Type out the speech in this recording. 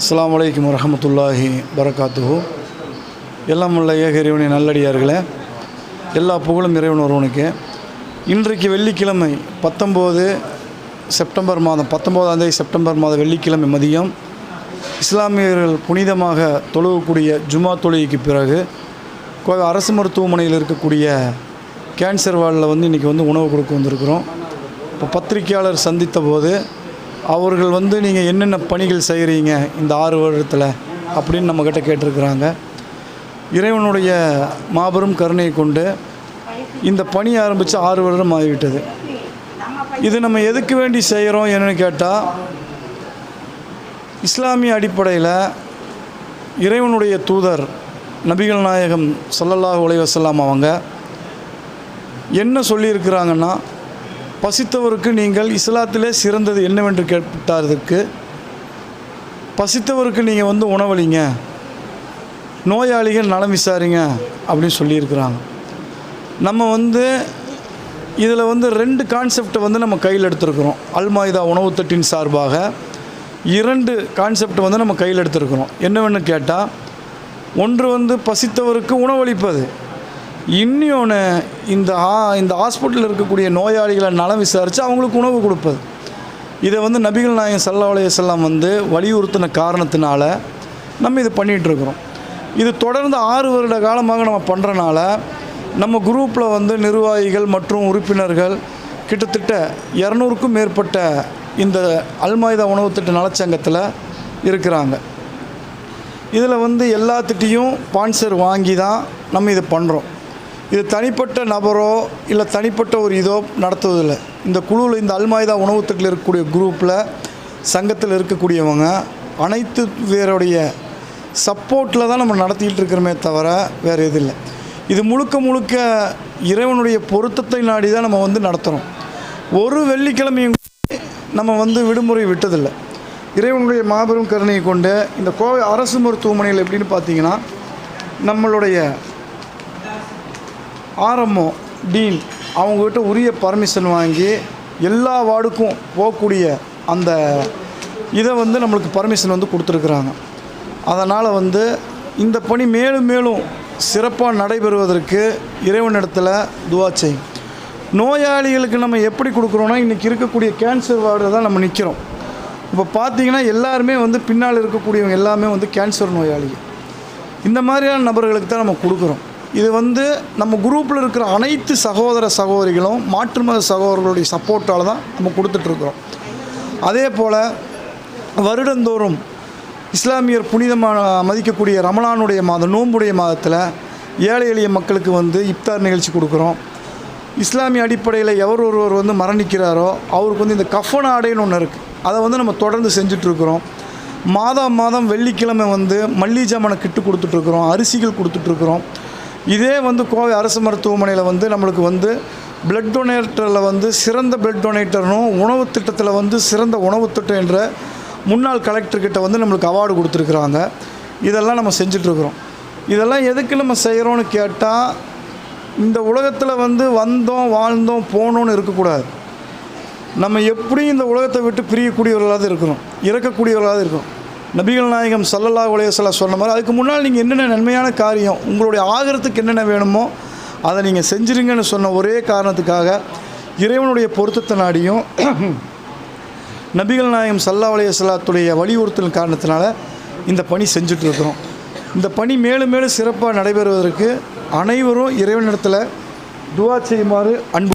அஸ்ஸலாமு அலைக்கும் வரஹ்மத்துல்லாஹி வரகாத்துஹு. எல்லாம் உள்ள ஏக இறைவனை நல்லடியார்களே, எல்லா புகழும் இறைவன் ஒருவனுக்கு. இன்றைக்கு வெள்ளிக்கிழமை 19 செப்டம்பர் மாதம் 19ஆம் தேதி செப்டம்பர் மாதம் வெள்ளிக்கிழமை மதியம் இஸ்லாமியர்கள் புனிதமாக தொழுகக்கூடிய ஜுமா தொழுகைக்கு பிறகு கோவை அரசு மருத்துவமனையில் இருக்கக்கூடிய கேன்சர் வார்டில் இன்றைக்கி உணவு கொடுக்க வந்திருக்கிறோம். இப்போ பத்திரிகையாளர் சந்தித்த போது அவர்கள் நீங்கள் என்னென்ன பணிகள் செய்கிறீங்க இந்த 6 வருடத்தில் அப்படின்னு நம்மக்கிட்ட கேட்டிருக்கிறாங்க. இறைவனுடைய மாபெரும் கருணையை கொண்டு இந்த பணி ஆரம்பித்து 6 வருடம் ஆகிவிட்டது. இது நம்ம எதுக்கு வேண்டி செய்கிறோம் என்னென்னு கேட்டால், இஸ்லாமிய அடிப்படையில் இறைவனுடைய தூதர் நபிகள் நாயகம் ஸல்லல்லாஹு அலைஹி வஸல்லம் அவங்க என்ன சொல்லியிருக்கிறாங்கன்னா, பசித்தவருக்கு நீங்கள் இஸ்லாத்திலே சிறந்தது என்னவென்று கேட்டாருக்கு, பசித்தவருக்கு நீங்கள் உணவளிங்க, நோயாளிகள் நலம் விசாரிங்க அப்படின்னு சொல்லியிருக்கிறாங்க. நம்ம இதில் 2 கான்செப்டை நம்ம கையில் எடுத்துருக்குறோம். அல்மாயிதா உணவுத்தட்டின் சார்பாக 2 கான்செப்டை நம்ம கையில் எடுத்துருக்குறோம். என்னவென்னு கேட்டால், ஒன்று பசித்தவருக்கு உணவளிப்பது, இன்னொன்று இந்த ஹாஸ்பிட்டலில் இருக்கக்கூடிய நோயாளிகளை நலம் விசாரித்து அவங்களுக்கு உணவு கொடுப்பது. இதை நபிகள் நாயகம் ஸல்லல்லாஹு அலைஹி வஸல்லம் வலியுறுத்தின காரணத்தினால நம்ம இது பண்ணிகிட்ருக்குறோம். இது தொடர்ந்து 6 வருட காலமாக நம்ம பண்ணுறனால நம்ம குரூப்பில் நிர்வாகிகள் மற்றும் உறுப்பினர்கள் கிட்டத்தட்ட 200க்கும் மேற்பட்ட இந்த அல்மாயிதா உணவுத்திட்ட நலச்சங்கத்தில் இருக்கிறாங்க. இதில் எல்லாத்திட்டையும் ஸ்பான்சர் வாங்கி தான் நம்ம இது பண்ணுறோம். இது தனிப்பட்ட நபரோ இல்லை தனிப்பட்ட ஒரு இதோ நடத்துவதில்லை. இந்த குழுவில் இந்த அல்மாயிதா உணவுத்திட்டில் இருக்கக்கூடிய குரூப்பில் சங்கத்தில் இருக்கக்கூடியவங்க அனைத்து பேருடைய சப்போர்ட்டில் தான் நம்ம நடத்திக்கிட்டு இருக்கிறோமே தவிர வேறு எதுவும் இல்லை. இது முழுக்க இறைவனுடைய பொருத்தத்தை நாடி தான் நம்ம நடத்துகிறோம். ஒரு வெள்ளிக்கிழமையும் நம்ம விடுமுறை விட்டதில்லை. இறைவனுடைய மாபெரும் கருணையை கொண்டு இந்த கோவை அரசு மருத்துவமனையில் எப்படின்னு பார்த்தீங்கன்னா, நம்மளுடைய ஆர்எம்ஓ டீன் அவங்ககிட்ட உரிய பர்மிஷன் வாங்கி எல்லா வார்டுக்கும் போகக்கூடிய அந்த இதை நம்மளுக்கு பர்மிஷன் கொடுத்துருக்குறாங்க. அதனால் இந்த பணி மேலும் மேலும் சிறப்பாக நடைபெறுவதற்கு இறைவனிடத்தில் துஆ செய்யும். நோயாளிகளுக்கு நம்ம எப்படி கொடுக்குறோன்னா, இன்றைக்கி இருக்கக்கூடிய கேன்சர் வார்டில் தான் நம்ம நிற்கிறோம். இப்போ பார்த்திங்கன்னா எல்லாருமே பின்னால் இருக்கக்கூடியவங்க எல்லாமே கேன்சர் நோயாளிகள். இந்த மாதிரியான நபர்களுக்கு தான் நம்ம கொடுக்குறோம். இது நம்ம குரூப்பில் இருக்கிற அனைத்து சகோதர சகோதரிகளும் மாற்று மத சகோதரர்களுடைய சப்போர்ட்டால் தான் நம்ம கொடுத்துட்ருக்குறோம். அதே போல் வருடந்தோறும் இஸ்லாமியர் புனிதமான மதிக்கக்கூடிய ரமலானுடைய மாதம், நோன்புடைய மாதத்தில் ஏழை எளிய மக்களுக்கு இப்தார் நிகழ்ச்சி கொடுக்குறோம். இஸ்லாமிய அடிப்படையில் எவர் ஒருவர் மரணிக்கிறாரோ அவருக்கு இந்த கஃபன் ஆடைன்னு ஒன்று இருக்குது. அதை நம்ம தொடர்ந்து செஞ்சிட்ருக்குறோம். மாதம் வெள்ளிக்கிழமை மல்லிகை ஜாமானை கிட்டு கொடுத்துட்ருக்குறோம், அரிசிகள் கொடுத்துட்ருக்குறோம். இதே கோவை அரசு மருத்துவமனையில் நம்மளுக்கு பிளட் டொனேட்டரில் சிறந்த பிளட் டொனேட்டர்னும் உணவு திட்டத்தில் சிறந்த உணவு திட்டம் என்ற முன்னாள் கலெக்டர்கிட்ட நம்மளுக்கு அவார்டு கொடுத்துருக்குறாங்க. இதெல்லாம் நம்ம செஞ்சிட்ருக்குறோம். இதெல்லாம் எதுக்கு நம்ம செய்கிறோன்னு கேட்டால், இந்த உலகத்தில் வந்தோம் வாழ்ந்தோம் போனோன்னு இருக்கக்கூடாது. நம்ம எப்படியும் இந்த உலகத்தை விட்டு பிரியக்கூடியவர்களாக இருக்கணும், இறக்கக்கூடியவர்களாக இருக்கணும். நபிகள் நாயகம் ஸல்லல்லாஹு அலைஹி வஸல்லம் சொன்ன மாதிரி, அதுக்கு முன்னால் நீங்கள் என்னென்ன நன்மையான காரியம் உங்களுடைய ஆகிறதுக்கு என்னென்ன வேணுமோ அதை நீங்கள் செஞ்சுருங்கன்னு சொன்ன ஒரே காரணத்துக்காக இறைவனுடைய பொருத்தத்தை நாடியும் நபிகள் நாயகம் ஸல்லல்லாஹு அலைஹி வஸல்லத்துடைய வலியுறுத்தல் காரணத்தினால இந்த பணி செஞ்சுட்ருக்குறோம். இந்த பணி மேலும் மேலும் சிறப்பாக நடைபெறுவதற்கு அனைவரும் இறைவனிடத்தில் துஆ செய்யுமாறு அன்பு